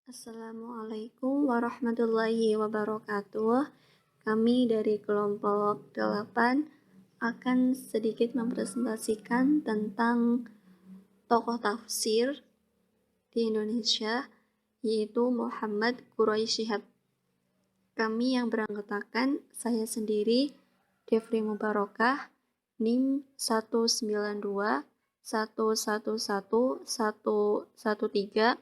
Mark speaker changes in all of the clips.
Speaker 1: Assalamualaikum warahmatullahi wabarakatuh. Kami dari kelompok 8 akan sedikit mempresentasikan tentang tokoh tafsir di Indonesia, yaitu Muhammad Quraish Shihab. Kami yang beranggotakan, saya sendiri, Devri Mubarokah, NIM 192 111 113.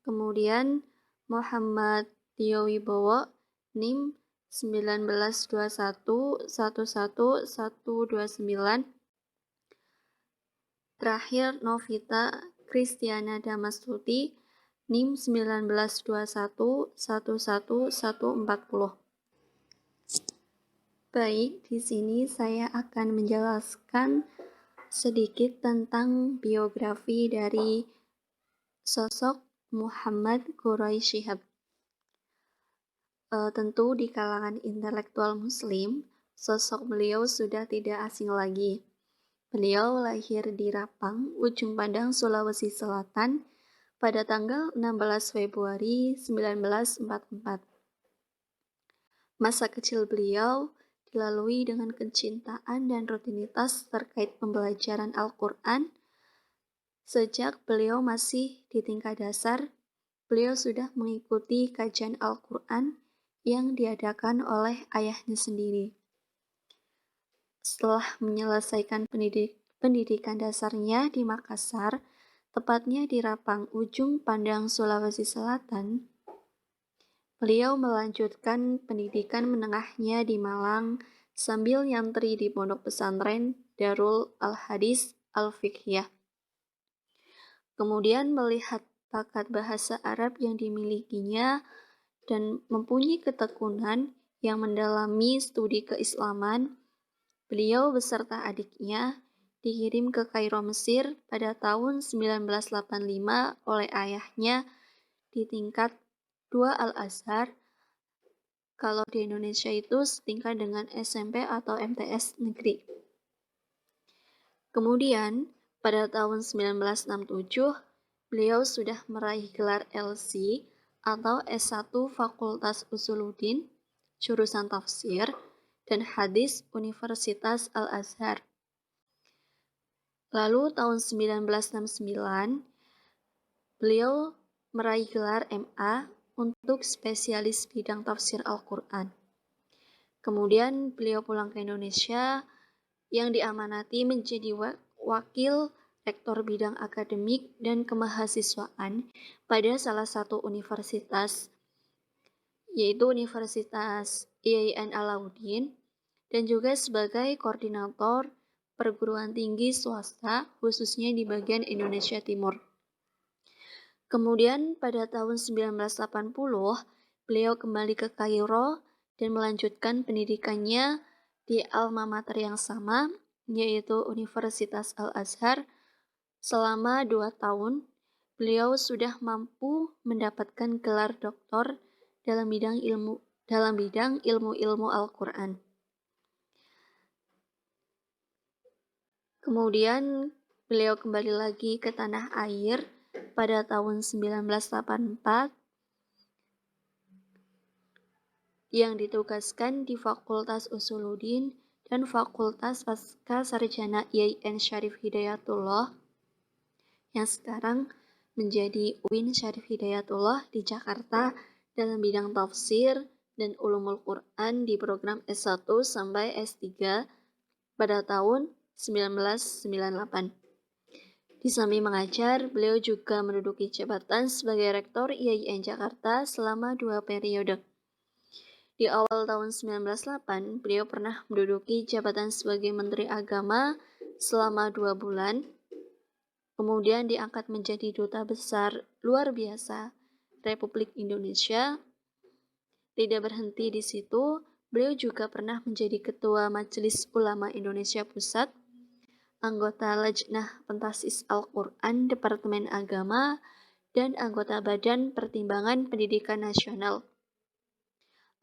Speaker 1: Kemudian Muhammad Tio Wibowo, NIM 1921 11129. Terakhir Novita Kristiana Damastuti, NIM 1921 11140. Baik, di sini saya akan menjelaskan sedikit tentang biografi dari sosok Muhammad Quraish Shihab. Tentu di kalangan intelektual muslim, sosok beliau sudah tidak asing lagi. Beliau lahir di Rapang, Ujung Pandang, Sulawesi Selatan pada tanggal 16 Februari 1944. Masa kecil beliau dilalui dengan kecintaan dan rutinitas terkait pembelajaran Al-Quran. Sejak beliau masih di tingkat dasar, beliau sudah mengikuti kajian Al-Quran yang diadakan oleh ayahnya sendiri. Setelah menyelesaikan pendidikan dasarnya di Makassar, tepatnya di Rapang, Ujung Pandang, Sulawesi Selatan, beliau melanjutkan pendidikan menengahnya di Malang sambil nyantri di pondok pesantren Darul Al-Hadis Al-Fiqhiyah. Kemudian melihat bakat bahasa Arab yang dimilikinya dan mempunyai ketekunan yang mendalami studi keislaman, beliau beserta adiknya dikirim ke Kairo, Mesir pada tahun 1985 oleh ayahnya di tingkat 2 Al-Azhar. Kalau di Indonesia itu setingkat dengan SMP atau MTS negeri. Kemudian pada tahun 1967, beliau sudah meraih gelar LC atau S1 Fakultas Usuluddin, jurusan tafsir dan hadis Universitas Al-Azhar. Lalu tahun 1969, beliau meraih gelar MA untuk spesialis bidang tafsir Al-Quran. Kemudian beliau pulang ke Indonesia yang diamanati menjadi wakil rektor bidang akademik dan kemahasiswaan pada salah satu universitas, yaitu Universitas IAIN Alauddin, dan juga sebagai koordinator perguruan tinggi swasta khususnya di bagian Indonesia Timur. Kemudian pada tahun 1980, beliau kembali ke Kairo dan melanjutkan pendidikannya di alma mater yang sama, yaitu Universitas Al-Azhar. Selama 2 tahun, beliau sudah mampu mendapatkan gelar doktor dalam bidang ilmu Al-Quran. Kemudian beliau kembali lagi ke tanah air pada tahun 1984 yang ditugaskan di Fakultas Usuluddin dan Fakultas Pascasarjana IAIN Syarif Hidayatullah yang sekarang menjadi UIN Syarif Hidayatullah di Jakarta dalam bidang tafsir dan ulumul Quran di program S1 sampai S3 pada tahun 1998. Di samping mengajar, beliau juga menduduki jabatan sebagai Rektor IAIN Jakarta selama 2 periode. Di awal tahun 1998, beliau pernah menduduki jabatan sebagai Menteri Agama selama 2 bulan. Kemudian diangkat menjadi Duta Besar Luar Biasa Republik Indonesia. Tidak berhenti di situ, beliau juga pernah menjadi Ketua Majelis Ulama Indonesia Pusat, anggota Lajnah Pentasis Al-Quran Departemen Agama, dan anggota Badan Pertimbangan Pendidikan Nasional.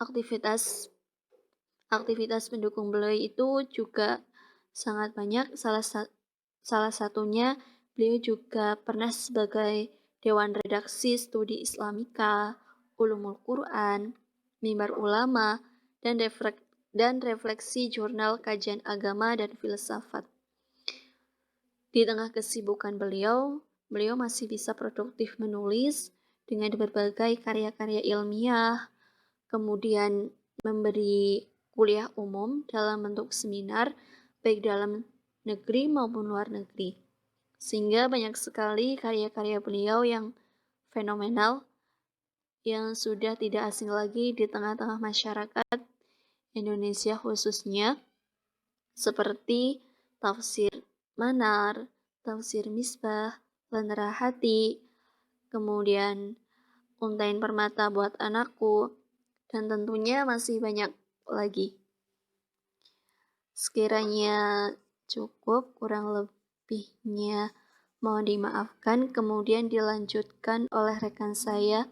Speaker 1: Aktivitas pendukung beliau itu juga sangat banyak. Salah satunya beliau juga pernah sebagai Dewan Redaksi Studi Islamika, Ulumul Quran, Mimbar Ulama, dan refleksi jurnal kajian agama dan filsafat. Di tengah kesibukan beliau masih bisa produktif menulis dengan berbagai karya-karya ilmiah, kemudian memberi kuliah umum dalam bentuk seminar, baik dalam negeri maupun luar negeri. Sehingga banyak sekali karya-karya beliau yang fenomenal, yang sudah tidak asing lagi di tengah-tengah masyarakat Indonesia khususnya, seperti Tafsir Manar, Tafsir Misbah, Lentera Hati, kemudian Untayan Permata Buat Anakku, dan tentunya masih banyak lagi. Sekiranya cukup, kurang lebihnya mohon dimaafkan, kemudian dilanjutkan oleh rekan saya